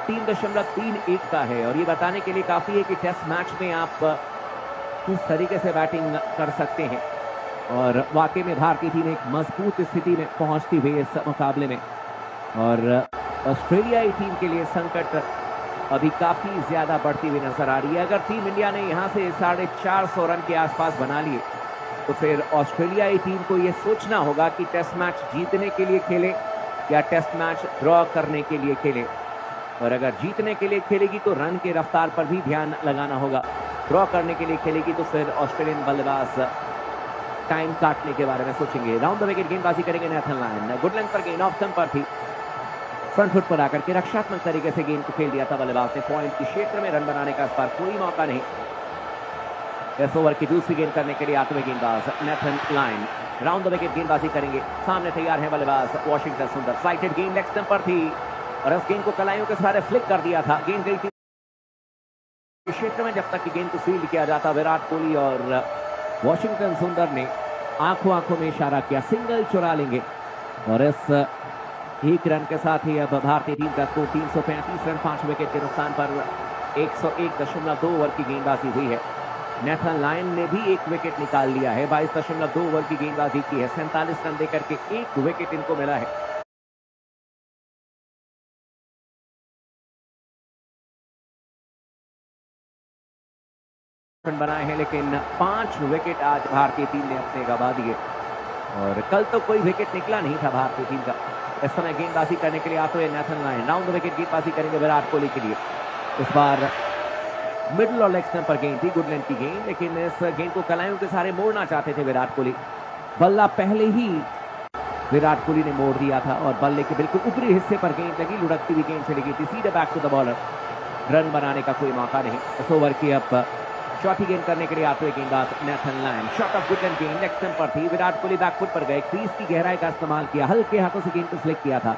3.31 का है और ये बताने के लिए काफ़ी है कि टेस्ट मैच में आप किस तरीके से बैटिंग कर सकते हैं। और वाकई में भारतीय टीम एक मजबूत स्थिति में पहुंचती हुई इस मुकाबले में, और ऑस्ट्रेलियाई टीम के लिए संकट अभी काफ़ी ज़्यादा बढ़ती हुई नजर आ रही है। अगर टीम इंडिया ने यहाँ से 450 रन के आसपास बना लिए तो फिर ऑस्ट्रेलियाई टीम को ये सोचना होगा कि टेस्ट मैच जीतने के लिए खेले या टेस्ट मैच ड्रॉ करने के लिए खेले। और अगर जीतने के लिए खेलेगी तो रन के रफ्तार पर भी ध्यान लगाना होगा, ड्रॉ करने के लिए खेलेगी तो फिर ऑस्ट्रेलियन बल्लेबाज टाइम काटने के बारे में सोचेंगे। राउंड द विकेट गेंदबाजी करेंगे नेथन लायन। गुड लेंथ पर गेंद ऑफ स्टंप पर थी, फ्रंट फुट पर आकर के रक्षात्मक तरीके से गेंद को खेल दिया था बल्लेबाज ने। पॉइंट के क्षेत्र में रन बनाने का इस बार कोई मौका नहीं। इस ओवर की दूसरी गेंद करने के लिए आते हुए गेंदबाज Nathan Lyon. Round the wicket गेंदबाजी करेंगे, सामने तैयार है बल्लेबाज वॉशिंगटन सुंदर। फ्लाइटेड गेंद लेग स्टंप पर थी और इस गेंद को कलाइयों के सहारे फ्लिक कर दिया था। गेंद गई थी क्षेत्र में, जब तक कि गेंद को फील्ड किया जाता विराट कोहली और वॉशिंगटन सुंदर ने आंखों आंखों में इशारा किया सिंगल चुरा लेंगे। और इस एक रन के साथ ही अब भारतीय टीम का स्कोर 335 रन 5 विकेट के नुकसान पर 101.2 ओवर की गेंदबाजी हुई है। नेथन लायन ने भी एक विकेट निकाल लिया है, 22.2 ओवर की गेंदबाजी की है। 47 रन देकर के एक विकेट इनको मिला है। रन बनाए हैं लेकिन 5 विकेट आज भारतीय टीम ने अपने गंवा दिए और कल तो कोई विकेट निकला नहीं था भारतीय टीम का। इस समय गेंदबाजी करने के लिए आते हुए Nathan Lyon. Round the wicket गेंदबाजी करेंगे विराट कोहली के लिए। इस बार मिडिल और लेग स्टंप पर गेंद थी, गुड लेंथ की गेंद, लेकिन इस गेंद को कलाइयों के सहारे मोड़ना चाहते थे विराट कोहली। बल्ला पहले ही विराट कोहली ने मोड़ दिया था और बल्ले के बिल्कुल ऊपरी हिस्से पर गेंद लगी, लुढ़कती हुई गेंद चली गई थी सीधे back to the bowler. Run बनाने का कोई मौका नहीं। इस ओवर की अब चौथी गेंद करने के लिए आते हुए गेंदबाज Nathan Lyon. Shot of good length गेंद लेग स्टंप पर थी। विराट कोहली बैकफुट पर गए, क्रीज की गहराई का इस्तेमाल किया, हल्के हाथों से गेंद को फ्लिक किया था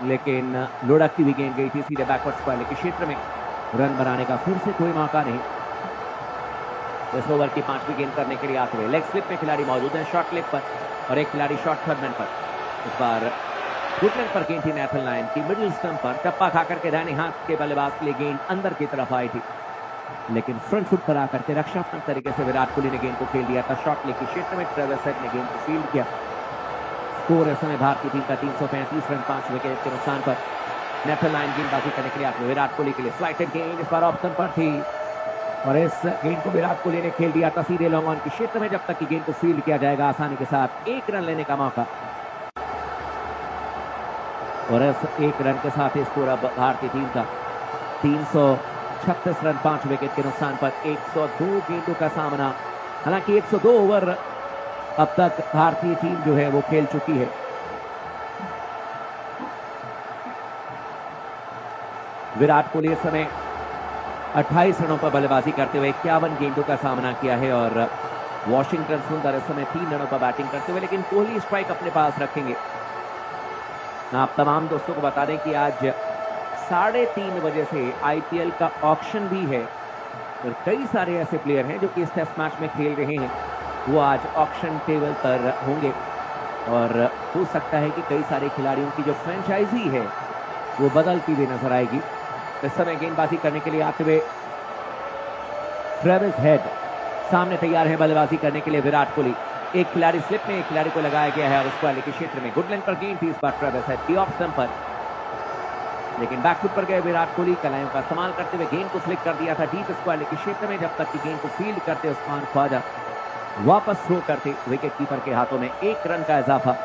लेकिन लुढ़कती हुई गेंद गई थी सीधे बैकवर्ड स्क्वायर के क्षेत्र में। रन बनाने का फिर से कोई मौका नहीं। इस ओवर की पांचवी गेंद करने के लिए आते हुए लेग स्लिप में खिलाड़ी मौजूद है शॉर्ट लेग पर और एक खिलाड़ी शॉर्ट थर्ड मैन पर। इस बार गुड लेंथ पर गेंद थी नेथन लायन की, मिडिल स्टंप पर टप्पा खाकर के दाहिने हाथ के बल्लेबाज के लिए गेंद अंदर की तरफ आई थी लेकिन फ्रंट फुट पर आकर के रक्षात्मक तरीके से विराट कोहली ने गेंद को खेल दिया था शॉर्ट लेग के क्षेत्र में। ट्रेविस हेड ने गेंद को फील्ड किया। स्कोर इस समय भारतीय टीम का 335 रन 5 विकेट के नुकसान पर। नेथन लायन गेंदबाजी करने के लिए आते विराट कोहली के लिए। फ्लाइटेड गेंद इस बार ऑफ स्टंप पर थी और इस गेंद को विराट कोहली ने खेल दिया था सीधे लॉन्ग ऑन के क्षेत्र में। जब तक कि गेंद को फील्ड किया जाएगा आसानी के साथ 1 रन लेने का मौका। और इस 1 रन के साथ स्कोर अब भारतीय टीम का 336 रन 5 विकेट के नुकसान पर 102 गेंदों का सामना। हालांकि 102 ओवर अब तक भारतीय टीम जो है वो खेल चुकी है। विराट कोहली इस समय 28 रनों पर बल्लेबाजी करते हुए 51 गेंदों का सामना किया है और वॉशिंगटन सुंदर इस समय 3 रनों पर बैटिंग करते हुए, लेकिन कोहली स्ट्राइक अपने पास रखेंगे। आप तमाम दोस्तों को बता दें कि आज 3:30 बजे से आईपीएल का ऑक्शन भी है और कई सारे ऐसे प्लेयर हैं जो कि इस टेस्ट मैच में खेल रहे हैं, वो आज ऑक्शन टेबल पर होंगे और हो सकता है कि कई सारे खिलाड़ियों की जो फ्रेंचाइजी है वो बदलती हुई नजर आएगी। इस समय गेंदबाजी करने के लिए आते हुए ट्रेविस हेड, सामने तैयार है बल्लेबाजी करने के लिए विराट कोहली। एक खिलाड़ी स्लिप में, एक खिलाड़ी को लगाया गया है और उसको के क्षेत्र में। गुड लेंथ पर गेंद थी इस बार ट्रेविस हेड की ऑफ स्टंप पर, लेकिन बैकफुट पर गए विराट कोहली, कलाइयों का इस्तेमाल करते हुए गेंद को फ्लिक कर दिया था डीप स्क्वायर के क्षेत्र में। जब तक कि गेंद को फील्ड करते उस्मान ख्वाजा वापस थ्रो करते विकेट कीपर के हाथों में 1 रन का इजाफा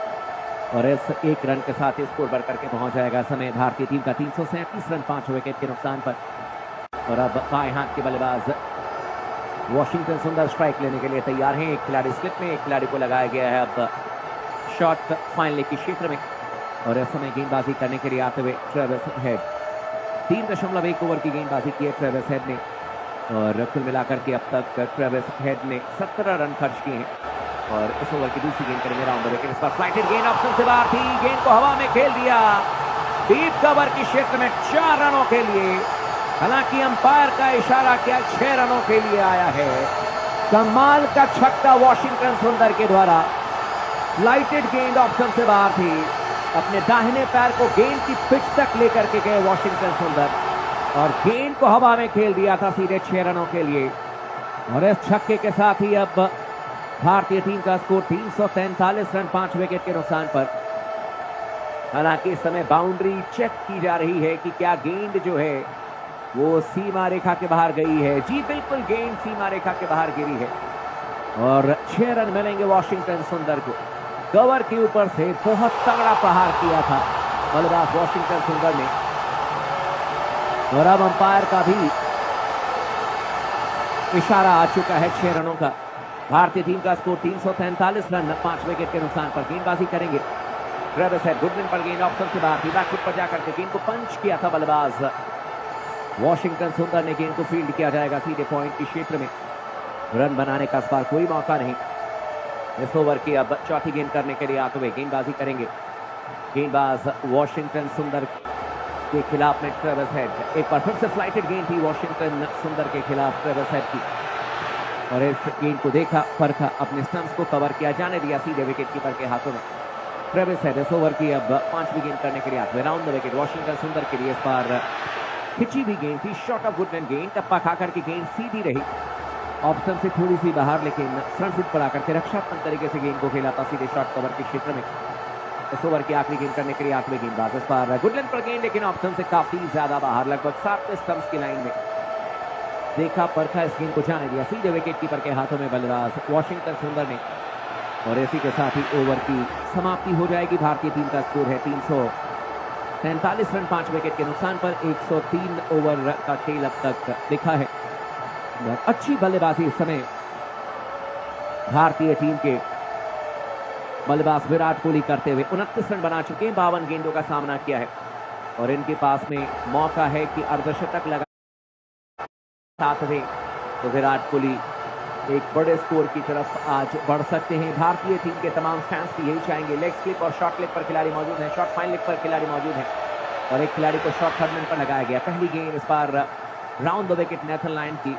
और इस 1 रन के साथ स्कोर बढ़ करके पहुंच जाएगा समय भारतीय टीम का 337 रन 5 विकेट के नुकसान पर। और अब बाएं हाथ के बल्लेबाज वॉशिंगटन सुंदर स्ट्राइक लेने के लिए तैयार हैं। एक खिलाड़ी स्लिप में, एक खिलाड़ी को लगाया गया है अब शॉट फाइन लेग के क्षेत्र में और इस समय गेंदबाजी करने के लिए आते हुए ट्रेविस हेड। 3.1 ओवर की गेंदबाजी की है ट्रेविस हेड ने और कुल मिलाकर के अब तक ट्रेविस हेड ने 17 रन खर्च किए हैं। और इस ओवर की दूसरी गेंद करेंगे राउंड विकेट। इस पर फ्लाइटेड गेंद ऑप्शन से बाहर थी, गेंद को हवा में खेल दिया डीप कवर के क्षेत्र में 4 रनों के लिए। हालांकि अंपायर का इशारा किया 6 रनों के लिए आया है। कमाल का छक्का वॉशिंगटन सुंदर के द्वारा। फ्लाइटेड गेंद ऑप्शन से बाहर थी अपने दाहिने पैर को गेंद की पिच तक लेकर के गए वॉशिंगटन सुंदर और गेंद को हवा में खेल दिया था सीधे 6 रनों के लिए। और इस छक्के के साथ ही अब भारतीय टीम का स्कोर 343 रन 5 विकेट के नुकसान पर। हालांकि इस समय बाउंड्री चेक की जा रही है कि क्या गेंद जो है वो सीमा रेखा के बाहर गई है। जी बिल्कुल, गेंद सीमा रेखा के बाहर गिरी है और 6 रन मिलेंगे वॉशिंगटन सुंदर को। कवर के ऊपर से बहुत तगड़ा प्रहार किया था बल्लेबाज वॉशिंगटन सुंदर ने और अब अंपायर का भी इशारा आ चुका है 6 रनों का। भारतीय टीम का स्कोर 343 रन 5 विकेट के नुकसान पर। गेंदबाजी करेंगे ट्रेविस हेड। गुडविन पर गेंद ऑप्शन से बाहर थी, बैकफुट पर जाकर के गेंद को पंच किया था बल्लेबाज वॉशिंगटन सुंदर ने। गेंद को फील्ड किया जाएगा सीधे पॉइंट के क्षेत्र में। रन बनाने का इस बार कोई मौका नहीं। इस ओवर की अब चौथी गेंद करने के लिए आते हुए गेंदबाजी करेंगे गेंदबाज वॉशिंगटन सुंदर के खिलाफ में ट्रेविस हेड। एक बार फिर से फ्लाइटेड गेंद थी वॉशिंगटन सुंदर के खिलाफ ट्रेविस हेड की और इस गेंद को देखा, परखा, अपने स्टंप्स को कवर किया, जाने दिया सीधे विकेट कीपर के हाथों में। ट्रेविस हेड इस ओवर की अब 5वीं गेंद करने के लिए आते हुए राउंड द विकेट वॉशिंगटन सुंदर के लिए। इस बार खिंची भी गेंद थी, शॉट ऑफ गुडविन गेंद, टप्पा खाकर की गेंद सीधी रही, ऑप्शन से थोड़ी सी बाहर, लेकिन फ्रंट फुट पर आकर के रक्षात्मक तरीके से गेंद को खेला था सीधे शॉट कवर के क्षेत्र में। इस ओवर की आखिरी गेंद करने के लिए आठवें गेंदबाज। इस बार गुडविन पर गेंद, लेकिन ऑप्शन से काफी ज्यादा बाहर, लगभग 7 स्टंप्स की लाइन में। देखा, परखा, इस गेंद को जाने दिया सीधे विकेट कीपर के हाथों में बल्लेबाज वॉशिंगटन सुंदर ने और इसी के साथ ही ओवर की समाप्ति हो जाएगी। भारतीय टीम का स्कोर है 343 रन 5 विकेट के नुकसान पर। 103 ओवर का खेल अब तक दिखा है। अच्छी बल्लेबाजी इस समय भारतीय टीम के बल्लेबाज विराट कोहली करते हुए 29 रन बना चुके हैं, 52 गेंदों का सामना किया है और इनके पास में मौका है कि अर्धशतक लगा साथ में तो विराट कोहली एक बड़े स्कोर की तरफ आज बढ़ सकते हैं। भारतीय टीम के तमाम फैंस भी यही चाहेंगे। लेग स्लिप और शॉर्ट लेग पर खिलाड़ी मौजूद हैं, शॉर्ट फाइन लेग पर खिलाड़ी मौजूद हैं और एक खिलाड़ी को शॉर्ट थर्ड मैन पर लगाया गया। पहली गेंद इस बार round the wicket Nathan Lyon की।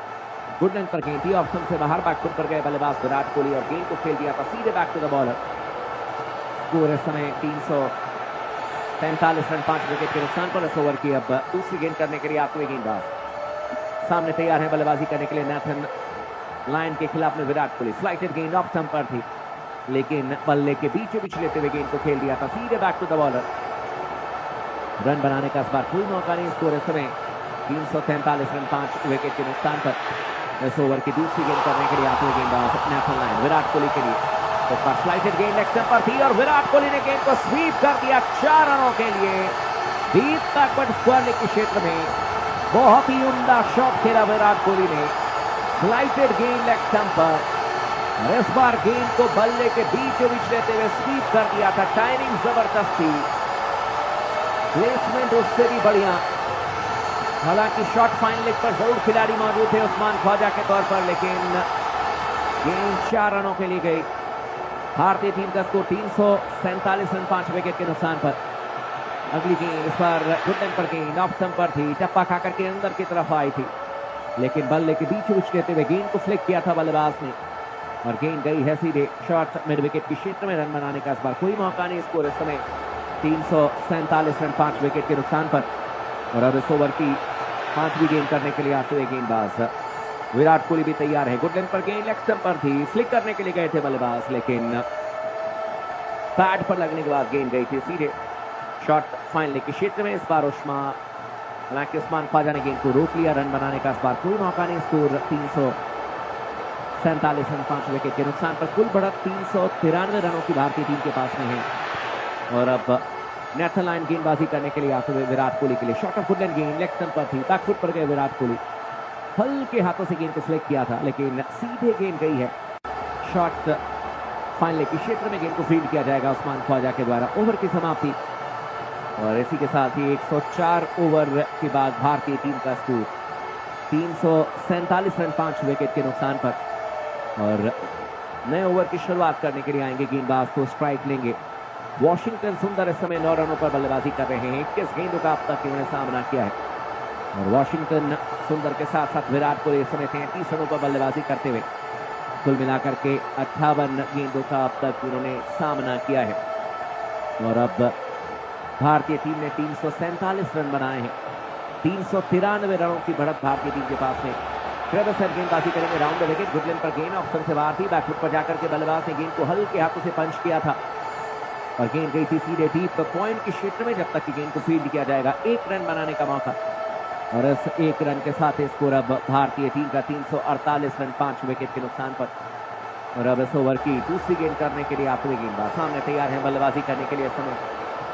गुडविन पर गेंद थी, ऑप्शन से बाहर, बैकफुट पर गए बल्लेबाज विराट कोहली और गेंद को खेल दिया था सीधे back to the bowler. Score इस समय 343 रन 5 विकेट के नुकसान पर। इस ओवर की अब दूसरी गेंद करने के लिए आते हुए गेंदबाज सामने तैयार है बल्लेबाजी करने के लिए नेथन लायन के खिलाफ में विराट कोहली। फ्लाइटेड गेंद ऑफ स्टंप पर थी, लेकिन बल्ले के बीचों बीच लेते हुए गेंद को खेल दिया था सीधे back to the bowler. Run बनाने का इस बार कोई मौका नहीं। स्कोर इस समय 343 रन 5 विकेट के नुकसान पर। इस ओवर की दूसरी गेंद करने के लिए आते हुए गेंदबाज नेथन लायन विराट कोहली के लिए। तो फ्लाइटेड गेंद लेग स्टंप पर थी और विराट कोहली ने गेंद को स्वीप कर दिया 4 रनों के लिए डीप बैकवर्ड स्क्वायर लेग के क्षेत्र में। बहुत ही उम्दा शॉट खेला विराट कोहली ने, फ्लाइटेड गेंद लेग स्टंप पर और इस बार गेंद को बल्ले के बीचों बीच लेते हुए स्वीप कर दिया था। टाइमिंग जबरदस्त थी, प्लेसमेंट उससे भी बढ़िया। हालांकि शॉट फाइन लेग पर जरूर खिलाड़ी मौजूद थे उस्मान ख्वाजा के तौर पर, लेकिन गेंद 4 रनों के लिए गई। भारतीय टीम का स्कोर 347 रन 5 विकेट के नुकसान पर। अगली गेंद इस बार गुडविन पर गेंद ऑफ स्टंप पर थी, टप्पा खाकर के अंदर की तरफ आई थी, लेकिन बल्ले के बीच उछ लेते हुए गेंद को फ्लिक किया था बल्लेबाज ने और गेंद गई है सीधे शॉर्ट मिड विकेट के क्षेत्र में। रन बनाने का इस बार कोई मौका नहीं। स्कोर इस समय 347 रन 5 विकेट के नुकसान पर। और अब इस ओवर की 5वीं गेंद करने के लिए आते हुए गेंदबाज विराट कोहली भी तैयार है। गुडविन पर गेंद लेग स्टंप पर थी, फ्लिक करने के लिए गए थे बल्लेबाज, लेकिन पैड पर लगने के बाद गेंद गई थी सीधे शॉट फाइन लेग के क्षेत्र में। इस बार हालांकि उस्मान ख्वाजा ने गेंद को रोक लिया। रन बनाने का इस बार कोई मौका नहीं। स्कोर 347 रन 5 विकेट के नुकसान पर। कुल बढ़त 393 रनों की भारतीय टीम के पास में है। और अब नेथन लायन गेंदबाजी करने के लिए आते हुए विराट कोहली के लिए। शॉट ऑफ गुडविन गेंद लेग स्टंप पर थी, बैकफुट पर गए विराट कोहली, हल्के हाथों से गेंद को फ्लिक किया था, लेकिन सीधे गेंद गई है शॉट फाइन लेग के क्षेत्र में। गेंद को फील्ड किया जाएगा उस्मान ख्वाजा के द्वारा। ओवर की समाप्ति और इसी के साथ ही 104 ओवर के बाद भारतीय टीम का स्कोर 347 रन 5 विकेट के नुकसान पर। और नए ओवर की शुरुआत करने के लिए आएंगे गेंदबाज को स्ट्राइक लेंगे वॉशिंगटन सुंदर। इस समय 9 रनों पर बल्लेबाजी कर रहे हैं। 21 गेंदों का अब तक इन्होंने सामना किया है और वॉशिंगटन सुंदर के साथ साथ विराट कोहली इस समय 33 रनों पर बल्लेबाजी करते हुए कुल मिलाकर के 58 गेंदों का अब तक उन्होंने सामना किया है। और अब भारतीय टीम ने 347 रन बनाए हैं। 393 रनों की बढ़त भारतीय टीम के पास में। ट्रेविस हेड गेंदबाजी करेंगे राउंड द विकेट। गुडलिन पर गेंद ऑप्शन से बाहर थी, बैकफुट पर जाकर के बल्लेबाज ने गेंद को हल्के हाथों से पंच किया था और गेंद गई थी सीधे डीप पॉइंट के क्षेत्र में, जब तक कि गेंद को फील्ड किया जाएगा। एक रन बनाने का मौका और इस एक रन के साथ स्कोर अब भारतीय टीम का 348 रन 5 विकेट के नुकसान पर। और अब इस ओवर की दूसरी गेंद करने के लिए आखिरी गेंदबाज सामने तैयार है बल्लेबाजी करने के लिए। इस समय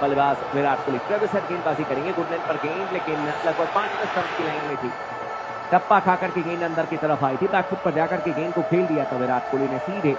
बल्लेबाज विराट कोहली। ट्रेविस हेड गेंदबाजी करेंगे। गुडलिन पर गेंद, लेकिन लगभग 5 स्टंप्स की लाइन में थी। टप्पा खाकर के गेंद अंदर की तरफ आई थी, बैकफुट पर जाकर के गेंद को खेल दिया तो विराट कोहली ने सीधे